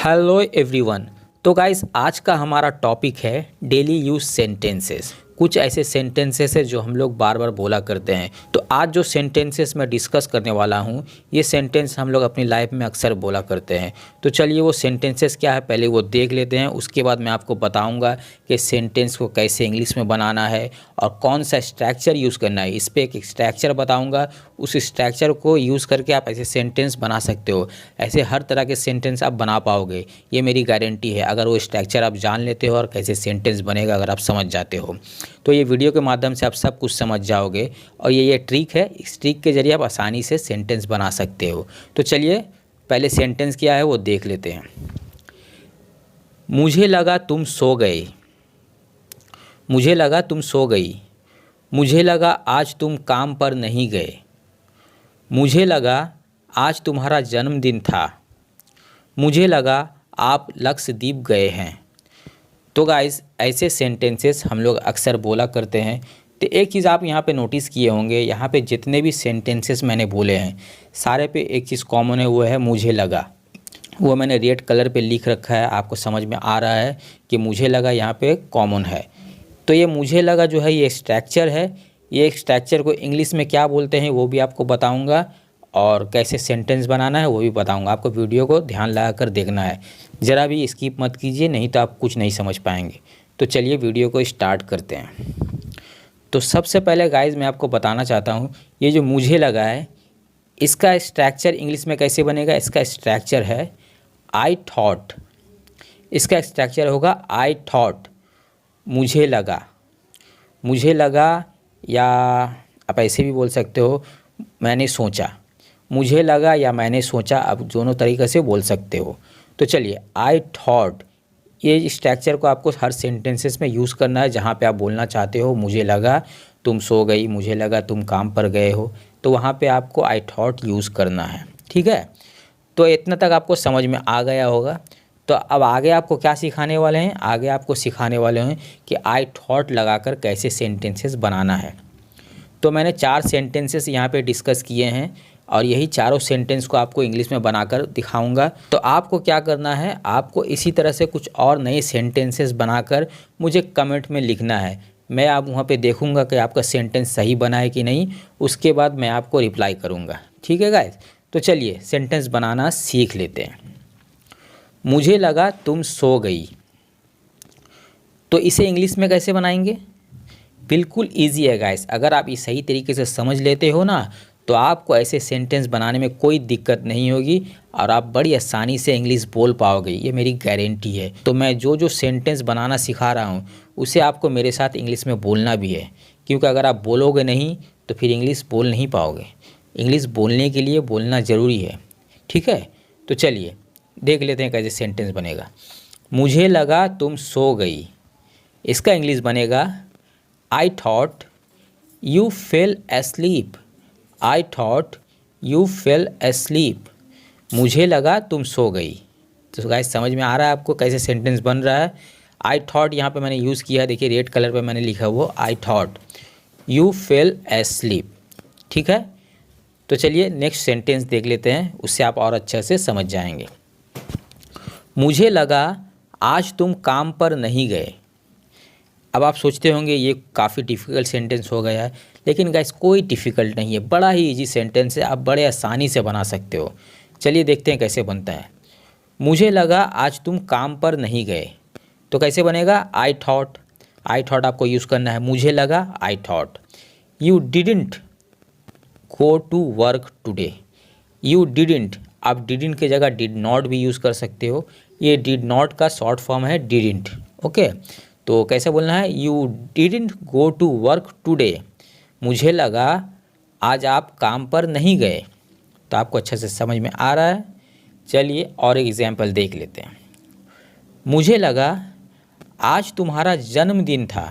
Hello everyone. तो guys आज का हमारा टॉपिक है डेली यूज सेंटेंसेस। कुछ ऐसे सेंटेंसेस है जो हम लोग बार बार बोला करते हैं। तो आज जो सेंटेंसेस मैं डिस्कस करने वाला हूँ ये सेंटेंस हम लोग अपनी लाइफ में अक्सर बोला करते हैं। तो चलिए वो सेंटेंसेस क्या है पहले वो देख लेते हैं, उसके बाद मैं आपको बताऊँगा कि सेंटेंस को कैसे इंग्लिश में बनाना है और कौन सा स्ट्रक्चर यूज़ करना है। इस पर एक स्ट्रक्चर बताऊँगा, उस स्ट्रक्चर को यूज़ करके आप ऐसे सेंटेंस बना सकते हो। ऐसे हर तरह के सेंटेंस आप बना पाओगे, ये मेरी गारंटी है, अगर वो स्ट्रक्चर आप जान लेते हो और कैसे सेंटेंस बनेगा अगर आप समझ जाते हो। तो ये वीडियो के माध्यम से आप सब कुछ समझ जाओगे और ये ट्रिक है, इस ट्रिक के ज़रिए आप आसानी से सेंटेंस बना सकते हो। तो चलिए पहले सेंटेंस क्या है वो देख लेते हैं। मुझे लगा तुम सो गए, मुझे लगा तुम सो गई, मुझे लगा आज तुम काम पर नहीं गए, मुझे लगा आज तुम्हारा जन्मदिन था, मुझे लगा आप लक्षद्वीप गए हैं। तो गाइस ऐसे सेंटेंसेस हम लोग अक्सर बोला करते हैं। तो एक चीज़ आप यहाँ पे नोटिस किए होंगे, यहाँ पे जितने भी सेंटेंसेस मैंने बोले हैं सारे पे एक चीज़ कॉमन है, वो है मुझे लगा। वो मैंने रेड कलर पे लिख रखा है, आपको समझ में आ रहा है कि मुझे लगा यहाँ पे कॉमन है। तो ये मुझे लगा जो है ये स्ट्रक्चर है, ये स्ट्रक्चर को इंग्लिश में क्या बोलते हैं वो भी आपको बताऊँगा और कैसे सेंटेंस बनाना है वो भी बताऊंगा। आपको वीडियो को ध्यान लगा कर देखना है, ज़रा भी स्किप मत कीजिए, नहीं तो आप कुछ नहीं समझ पाएंगे। तो चलिए वीडियो को स्टार्ट करते हैं। तो सबसे पहले गाइस मैं आपको बताना चाहता हूँ ये जो मुझे लगा है इसका स्ट्रक्चर इंग्लिश में कैसे बनेगा। इसका स्ट्रक्चर है आई थॉट, इसका स्ट्रक्चर होगा आई थॉट। मुझे लगा, मुझे लगा, या आप ऐसे भी बोल सकते हो मैंने सोचा, मुझे लगा या मैंने सोचा, आप दोनों तरीक़े से बोल सकते हो। तो चलिए आई थॉट, ये स्ट्रक्चर को आपको हर सेंटेंसेस में यूज़ करना है। जहाँ पे आप बोलना चाहते हो मुझे लगा तुम सो गई, मुझे लगा तुम काम पर गए हो, तो वहाँ पे आपको आई थॉट यूज़ करना है। ठीक है, तो इतना तक आपको समझ में आ गया होगा। तो अब आगे आपको क्या सिखाने वाले हैं, आगे आपको सिखाने वाले हैं कि आई थॉट लगाकर कैसे सेंटेंसेस बनाना है। तो मैंने 4 सेंटेंसेस यहाँ पे डिस्कस किए हैं और यही चारों सेंटेंस को आपको इंग्लिश में बनाकर दिखाऊंगा। तो आपको क्या करना है, आपको इसी तरह से कुछ और नए सेंटेंसेस बनाकर मुझे कमेंट में लिखना है। मैं आप वहाँ पे देखूंगा कि आपका सेंटेंस सही बना है कि नहीं, उसके बाद मैं आपको रिप्लाई करूँगा। ठीक है गाइस, तो चलिए सेंटेंस बनाना सीख लेते हैं। मुझे लगा तुम सो गई, तो इसे इंग्लिश में कैसे बनाएंगे? बिल्कुल ईजी है गाइस, अगर आप ये सही तरीके से समझ लेते हो ना तो आपको ऐसे सेंटेंस बनाने में कोई दिक्कत नहीं होगी और आप बड़ी आसानी से इंग्लिश बोल पाओगे, ये मेरी गारंटी है। तो मैं जो जो सेंटेंस बनाना सिखा रहा हूँ उसे आपको मेरे साथ इंग्लिश में बोलना भी है, क्योंकि अगर आप बोलोगे नहीं तो फिर इंग्लिश बोल नहीं पाओगे। इंग्लिश बोलने के लिए बोलना ज़रूरी है। ठीक है, तो चलिए देख लेते हैं कैसे सेंटेंस बनेगा। मुझे लगा तुम सो गई, इसका इंग्लिश बनेगा I thought you fell asleep, I thought you fell asleep। मुझे लगा तुम सो गई। तो गाइस समझ में आ रहा है आपको कैसे सेंटेंस बन रहा है। आई थॉट यहाँ पे मैंने यूज़ किया है, देखिए रेड कलर पे मैंने लिखा वो आई थॉट यू फेल एस्लीप। ठीक है, तो चलिए नेक्स्ट सेंटेंस देख लेते हैं, उससे आप और अच्छे से समझ जाएंगे। मुझे लगा आज तुम काम पर नहीं गए। अब आप सोचते होंगे ये काफ़ी डिफ़िकल्ट सेंटेंस हो गया है, लेकिन गाइस कोई डिफ़िकल्ट नहीं है, बड़ा ही इजी सेंटेंस है, आप बड़े आसानी से बना सकते हो। चलिए देखते हैं कैसे बनता है। मुझे लगा आज तुम काम पर नहीं गए, तो कैसे बनेगा? आई थॉट, आई थॉट आपको यूज़ करना है। मुझे लगा I thought. You didn't go to work today, you didn't, आप डिडंट की जगह डिड नॉट भी यूज़ कर सकते हो। ये डिड नॉट का शॉर्ट फॉर्म है डिडंट। ओके, तो कैसे बोलना है? You didn't go to work today, मुझे लगा आज आप काम पर नहीं गए। तो आपको अच्छे से समझ में आ रहा है। चलिए और एक एग्जांपल देख लेते हैं। मुझे लगा आज तुम्हारा जन्मदिन था,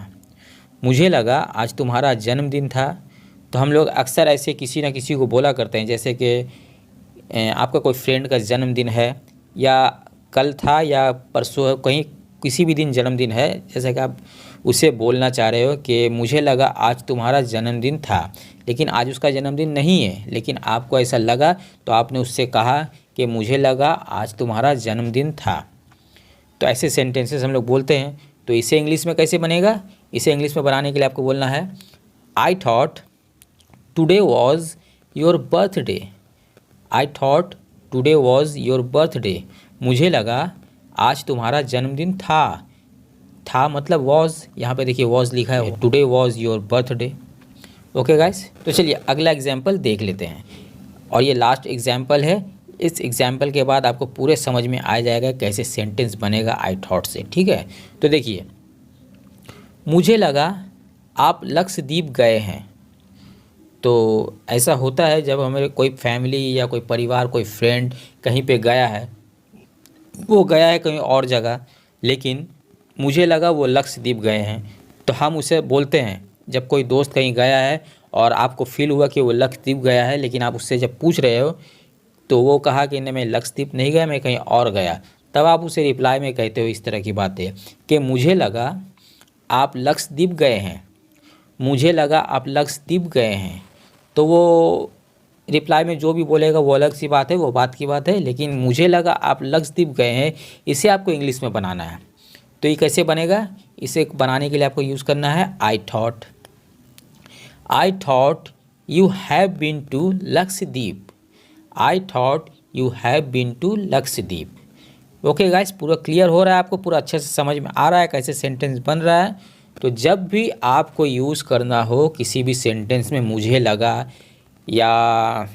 मुझे लगा आज तुम्हारा जन्मदिन था। तो हम लोग अक्सर ऐसे किसी न किसी को बोला करते हैं, जैसे कि आपका कोई फ्रेंड का जन्मदिन है या कल था या परसों कहीं किसी भी दिन जन्मदिन है, जैसे कि आप उसे बोलना चाह रहे हो कि मुझे लगा आज तुम्हारा जन्मदिन था, लेकिन आज उसका जन्मदिन नहीं है, लेकिन आपको ऐसा लगा तो आपने उससे कहा कि मुझे लगा आज तुम्हारा जन्मदिन था। तो ऐसे सेंटेंसेस हम लोग बोलते हैं। तो इसे इंग्लिश में कैसे बनेगा? इसे इंग्लिश में बनाने के लिए आपको बोलना है I thought today was your birthday. I thought today was your birthday. मुझे लगा आज तुम्हारा जन्मदिन था। था मतलब वॉज, यहाँ पे देखिए वॉज लिखा है, today was your birthday. Okay guys, तो चलिए अगला एग्जाम्पल देख लेते हैं और ये लास्ट एग्जाम्पल है। इस एग्जाम्पल के बाद आपको पूरे समझ में आ जाएगा कैसे सेंटेंस बनेगा आई थॉट से। ठीक है, तो देखिए, मुझे लगा आप लक्षद्वीप गए हैं। तो ऐसा होता है जब हमें कोई फैमिली या कोई परिवार, कोई फ्रेंड कहीं पे गया है, वो गया है कहीं और जगह, लेकिन मुझे लगा वो लक्षद्वीप गए हैं, तो हम उसे बोलते हैं। जब कोई दोस्त कहीं गया है और आपको फील हुआ कि वो लक्षद्वीप गया है, लेकिन आप उससे जब पूछ रहे हो तो वो कहा कि नहीं, मैं लक्षद्वीप नहीं गया, मैं कहीं और गया, तब आप उसे रिप्लाई में कहते हो इस तरह की बातें कि मुझे लगा आप लक्षद्वीप गए हैं। मुझे लगा आप लक्षद्वीप गए हैं। तो वो रिप्लाई में जो भी बोलेगा वो अलग सी बात है, वो बात की बात है, लेकिन मुझे लगा आप लक्षद्वीप गए हैं, इसे आपको इंग्लिश में बनाना है। तो ये कैसे बनेगा? इसे बनाने के लिए आपको यूज़ करना है I thought. I thought you have been to Lakshadweep. I thought you have been to Lakshadweep. Okay guys, पूरा क्लियर हो रहा है आपको? पूरा अच्छे से समझ में आ रहा है कैसे सेंटेंस बन रहा है? तो जब भी आपको यूज़ करना हो किसी भी सेंटेंस में, मुझे लगा या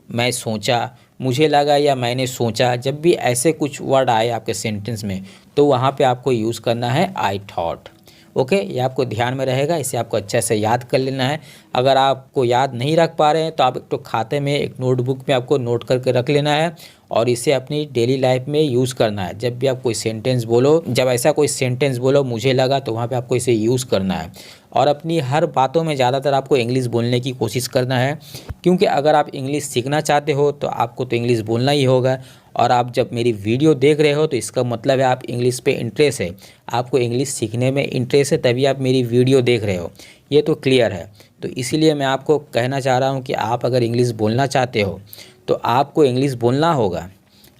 मैं सोचा, मुझे लगा या मैंने सोचा, जब भी ऐसे कुछ वर्ड आए आपके सेंटेंस में, तो वहाँ पे आपको यूज़ करना है आई थॉट। ओके, ये आपको ध्यान में रहेगा, इसे आपको अच्छे से याद कर लेना है। अगर आपको याद नहीं रख पा रहे हैं तो आप एक तो खाते में, एक नोटबुक में आपको नोट करके रख लेना है और इसे अपनी डेली लाइफ में यूज़ करना है। जब भी आप कोई सेंटेंस बोलो, जब ऐसा कोई सेंटेंस बोलो मुझे लगा, तो वहाँ पे आपको इसे यूज़ करना है। और अपनी हर बातों में ज़्यादातर आपको इंग्लिश बोलने की कोशिश करना है, क्योंकि अगर आप इंग्लिश सीखना चाहते हो तो आपको तो इंग्लिश बोलना ही होगा। और आप जब मेरी वीडियो देख रहे हो तो इसका मतलब है आप इंग्लिश पे इंटरेस्ट है, आपको इंग्लिश सीखने में इंटरेस्ट है, तभी आप मेरी वीडियो देख रहे हो। ये तो क्लियर है। तो इसीलिए मैं आपको कहना चाह रहा हूँ कि आप अगर इंग्लिश बोलना चाहते हो तो आपको इंग्लिश बोलना होगा,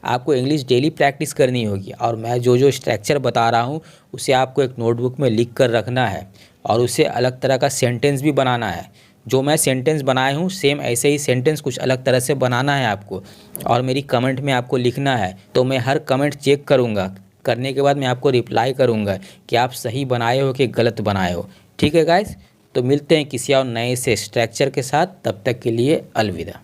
आपको इंग्लिश डेली प्रैक्टिस करनी होगी। और मैं जो जो स्ट्रक्चर बता रहा हूँ उसे आपको एक नोटबुक में लिख कर रखना है और उसे अलग तरह का सेंटेंस भी बनाना है। जो मैं सेंटेंस बनाया हूँ सेम ऐसे ही सेंटेंस कुछ अलग तरह से बनाना है आपको, और मेरी कमेंट में आपको लिखना है। तो मैं हर कमेंट चेक करूँगा, करने के बाद मैं आपको रिप्लाई करूँगा कि आप सही बनाए हो कि गलत बनाए हो। ठीक है गाइस, तो मिलते हैं किसी और नए से स्ट्रक्चर के साथ, तब तक के लिए अलविदा।